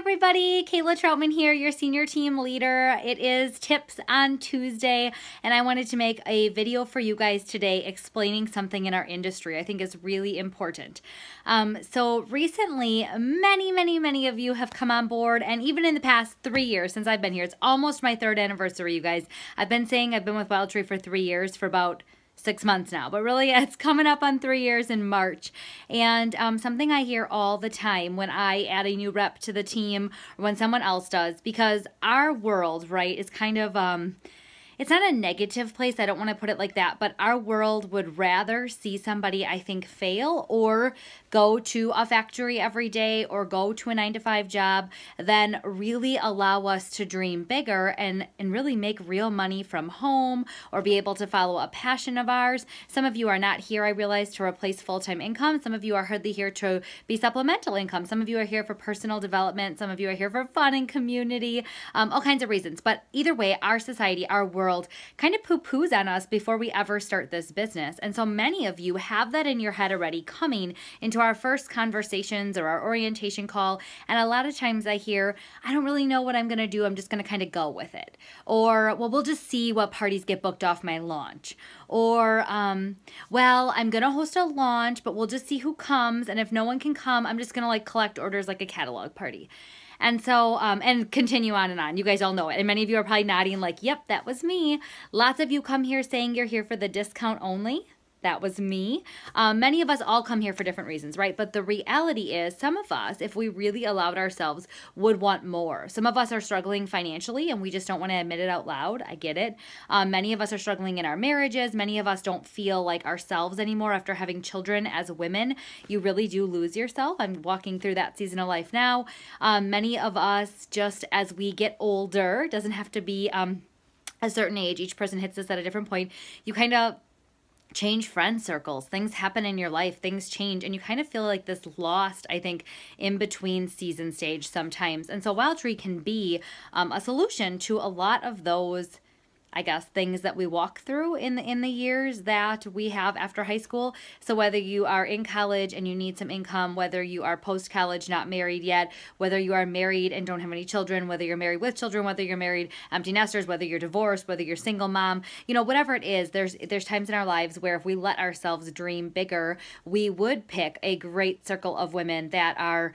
everybody, Kayla Troutman here, your senior team leader. It is Tips on Tuesday, and I wanted to make a video for you guys today explaining something in our industry I think is really important. So recently, many of you have come on board, and even in the past 3 years since I've been here, it's almost my 3rd anniversary, you guys. I've been saying I've been with Wild Tree for 3 years, for about 6 months now, but really it's coming up on 3 years in March. And something I hear all the time when I add a new rep to the team or when someone else does, because our world, right, is kind of it's not a negative place, I don't want to put it like that, but our world would rather see somebody, I think, fail or go to a factory every day or go to a 9-to-5 job than really allow us to dream bigger and really make real money from home or be able to follow a passion of ours. Some of you are not here, I realize, to replace full-time income. Some of you are hardly here to be supplemental income. Some of you are here for personal development. Some of you are here for fun and community, all kinds of reasons. But either way, our society, our world kind of poo-poos on us before we ever start this business. And so many of you have that in your head already coming into our first conversations or our orientation call. And a lot of times I hear, I don't really know what I'm going to do. I'm just going to kind of go with it. Or, well, we'll just see what parties get booked off my launch. Or, well, I'm going to host a launch, but we'll just see who comes. And if no one can come, I'm just going to like collect orders like a catalog party. And so, and continue on and on. You guys all know it. And many of you are probably nodding like, yep, that was me. Lots of you come here saying you're here for the discount only. That was me. Many of us all come here for different reasons, right? But the reality is some of us, if we really allowed ourselves, would want more. Some of us are struggling financially and we just don't want to admit it out loud. I get it. Many of us are struggling in our marriages. Many of us don't feel like ourselves anymore after having children as women. You really do lose yourself. I'm walking through that season of life now. Many of us, just as we get older, doesn't have to be a certain age. Each person hits this at a different point. You kind of change friend circles, things happen in your life, things change, and you kind of feel like this lost, I think, in between season stage sometimes. And so Wild Tree can be a solution to a lot of those, I guess, things that we walk through in the years that we have after high school. So whether you are in college and you need some income, whether you are post-college, not married yet, whether you are married and don't have any children, whether you're married with children, whether you're married empty nesters, whether you're divorced, whether you're single mom, you know, whatever it is, there's times in our lives where if we let ourselves dream bigger, we would pick a great circle of women that are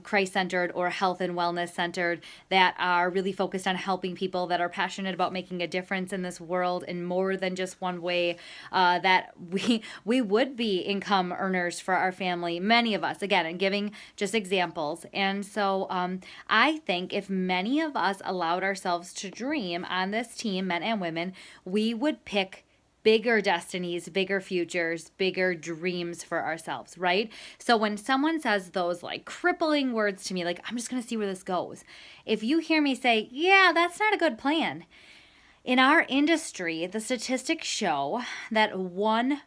Christ-centered or health and wellness-centered, that are really focused on helping people, that are passionate about making a difference in this world in more than just one way, that we would be income earners for our family, many of us, again, and giving just examples. And so I think if many of us allowed ourselves to dream on this team, men and women, we would pick bigger destinies, bigger futures, bigger dreams for ourselves, right? So when someone says those like crippling words to me, like, I'm just going to see where this goes. If you hear me say, yeah, that's not a good plan. In our industry, the statistics show that 1%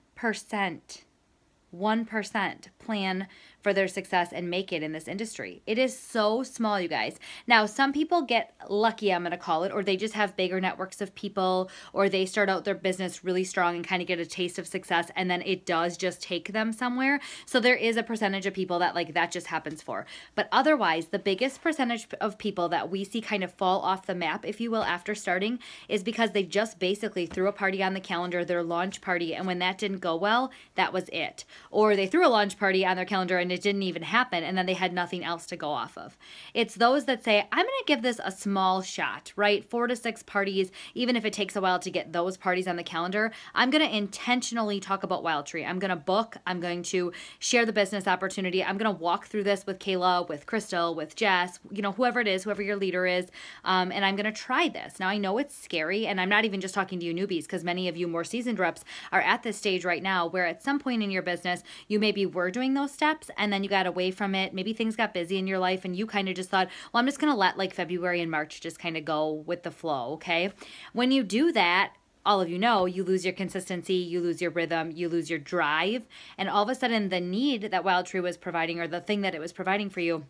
plan for their success and make it in this industry. It is so small, you guys. Now, some people get lucky, I'm going to call it, or they just have bigger networks of people, or they start out their business really strong and kind of get a taste of success, and then it does just take them somewhere. So there is a percentage of people that like that just happens for. But otherwise, the biggest percentage of people that we see kind of fall off the map, if you will, after starting is because they just basically threw a party on the calendar, their launch party, and when that didn't go well, that was it. Or they threw a launch party on their calendar and it didn't even happen, and then they had nothing else to go off of. It's those that say, I'm going to give this a small shot, right? 4 to 6 parties, even if it takes a while to get those parties on the calendar. I'm going to intentionally talk about Wild Tree. I'm going to book. I'm going to share the business opportunity. I'm going to walk through this with Kayla, with Crystal, with Jess, you know, whoever it is, whoever your leader is, and I'm going to try this. Now, I know it's scary, and I'm not even just talking to you newbies, because many of you more seasoned reps are at this stage right now where at some point in your business, you maybe were doing those steps, and then you got away from it. Maybe things got busy in your life and you kind of just thought, well, I'm just going to let like February and March just kind of go with the flow, okay? When you do that, all of you know, you lose your consistency, you lose your rhythm, you lose your drive, and all of a sudden the need that Wild Tree was providing, or the thing that it was providing for you,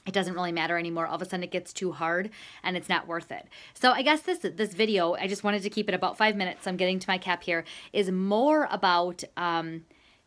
it doesn't really matter anymore. All of a sudden it gets too hard and it's not worth it. So I guess this video, I just wanted to keep it about 5 minutes. I'm getting to my cap here, is more about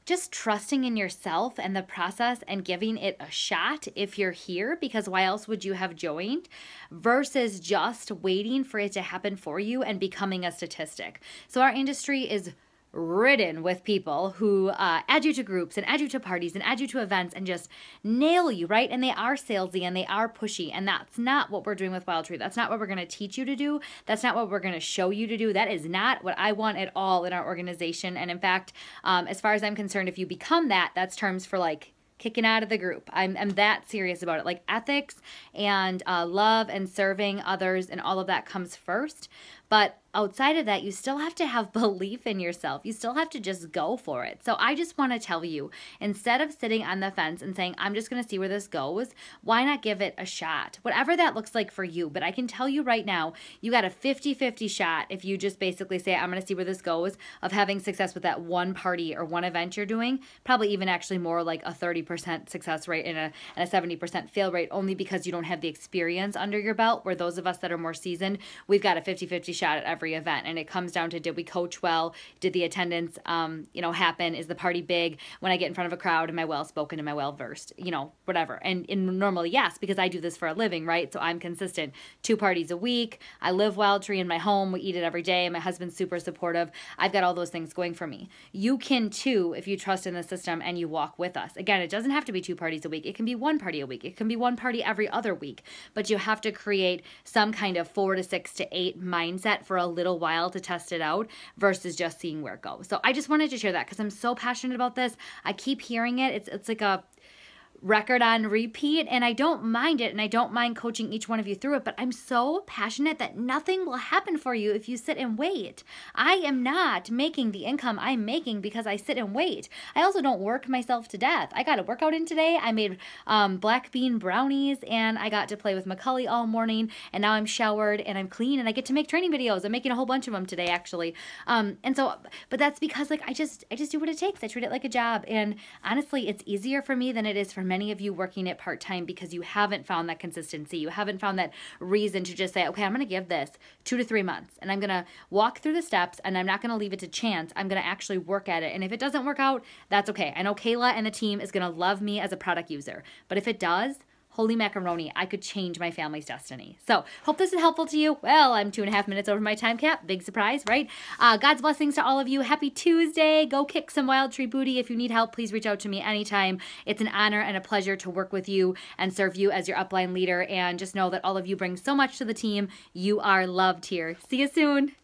just trusting in yourself and the process and giving it a shot if you're here, because why else would you have joined, versus just waiting for it to happen for you and becoming a statistic. So our industry is ridden with people who add you to groups and add you to parties and add you to events and just nail you, right? And they are salesy and they are pushy, and that's not what we're doing with Wild Tree. That's not what we're going to teach you to do. That's not what we're going to show you to do. That is not what I want at all in our organization. And in fact, as far as I'm concerned, if you become that, that's terms for like kicking out of the group. I'm that serious about it. Like ethics and love and serving others and all of that comes first. But outside of that, you still have to have belief in yourself. You still have to just go for it. So I just want to tell you, instead of sitting on the fence and saying, I'm just going to see where this goes, why not give it a shot? Whatever that looks like for you. But I can tell you right now, you got a 50-50 shot if you just basically say, I'm going to see where this goes, of having success with that one party or one event you're doing. Probably even actually more like a 30% success rate and a 70% fail rate, only because you don't have the experience under your belt, where those of us that are more seasoned, we've got a 50-50 shot at every event. And it comes down to, did we coach well? Did the attendance, happen? Is the party big? When I get in front of a crowd, am I well spoken? Am I well versed? Whatever. And normally, yes, because I do this for a living, right? So I'm consistent. 2 parties a week. I live Wild Tree in my home. We eat it every day. My husband's super supportive. I've got all those things going for me. You can too, if you trust in the system and you walk with us. Again, it doesn't have to be 2 parties a week. It can be 1 party a week. It can be 1 party every other week. But you have to create some kind of 4 to 6 to 8 mindset for a little while to test it out versus just seeing where it goes. So I just wanted to share that because I'm so passionate about this. I keep hearing it. It's like a record on repeat, and I don't mind it, and I don't mind coaching each one of you through it, but I'm so passionate that nothing will happen for you if you sit and wait. I am not making the income I'm making because I sit and wait. I also don't work myself to death. I got a workout in today. I made black bean brownies, and I got to play with Macaulay all morning, and now I'm showered and I'm clean, and I get to make training videos. I'm making a whole bunch of them today, actually. But that's because I just do what it takes. I treat it like a job, and honestly, it's easier for me than it is for many of you working it part-time, because you haven't found that consistency. You haven't found that reason to just say, okay, I'm going to give this 2 to 3 months, and I'm going to walk through the steps, and I'm not going to leave it to chance. I'm going to actually work at it. And if it doesn't work out, that's okay. I know Kayla and the team is going to love me as a product user. But if it does, holy macaroni, I could change my family's destiny. So hope this is helpful to you. Well, I'm 2.5 minutes over my time cap. Big surprise, right? God's blessings to all of you. Happy Tuesday. Go kick some Wild Tree booty. If you need help, please reach out to me anytime. It's an honor and a pleasure to work with you and serve you as your upline leader. And just know that all of you bring so much to the team. You are loved here. See you soon.